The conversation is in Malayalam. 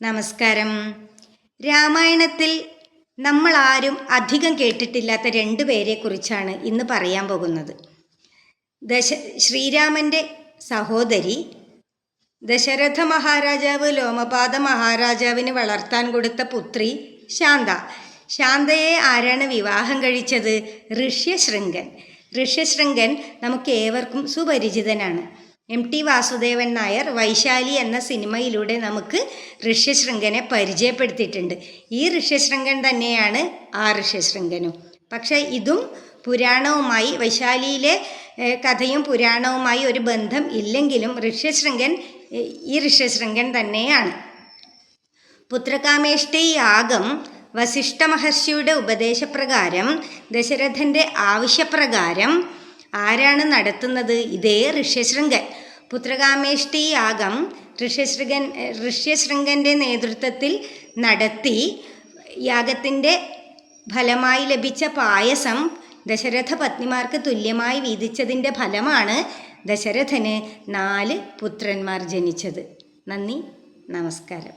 നമസ്കാരം. രാമായണത്തിൽ നമ്മൾ ആരും അധികം കേട്ടിട്ടില്ലാത്ത രണ്ടു പേരെക്കുറിച്ചാണ് ഇന്ന് പറയാൻ പോകുന്നത്. ശ്രീരാമൻ്റെ സഹോദരി ദശരഥ മഹാരാജാവ് ലോമപാത മഹാരാജാവിന് വളർത്താൻ കൊടുത്ത പുത്രി ശാന്ത. ശാന്തയെ ആരാണ് വിവാഹം കഴിച്ചത്? ഋഷ്യശൃംഗൻ. ഋഷ്യശൃംഗൻ നമുക്ക് ഏവർക്കും സുപരിചിതനാണ്. ടി വാസുദേവൻ നായർ വൈശാലി എന്ന സിനിമയിലൂടെ നമുക്ക് ഋഷ്യശൃംഗനെ പരിചയപ്പെടുത്തിയിട്ടുണ്ട്. ഈ ഋഷ്യശൃംഗൻ തന്നെയാണ് ആ ഋഷ്യശൃംഗനും. പക്ഷേ ഇതും പുരാണവുമായി, വൈശാലിയിലെ കഥയും പുരാണവുമായി ഒരു ബന്ധം ഇല്ലെങ്കിലും ഋഷ്യശൃംഗൻ ഈ ഋഷ്യശൃംഗൻ തന്നെയാണ്. പുത്രകാമേഷ്ടി യാഗം വസിഷ്ഠ മഹർഷിയുടെ ഉപദേശപ്രകാരം, ദശരഥൻ്റെ ആവശ്യപ്രകാരം ആരാണ് നടത്തുന്നത്? ഇതേ ഋഷ്യശൃംഗൻ. പുത്രകാമേഷ്ടി യാഗം ഋഷ്യശൃംഗൻ്റെ നേതൃത്വത്തിൽ നടത്തി. യാഗത്തിൻ്റെ ഫലമായി ലഭിച്ച പായസം ദശരഥ പത്നിമാർക്ക് തുല്യമായി വീതിച്ചതിൻ്റെ ഫലമാണ് ദശരഥന് 4 പുത്രന്മാർ ജനിച്ചത്. നന്ദി, നമസ്കാരം.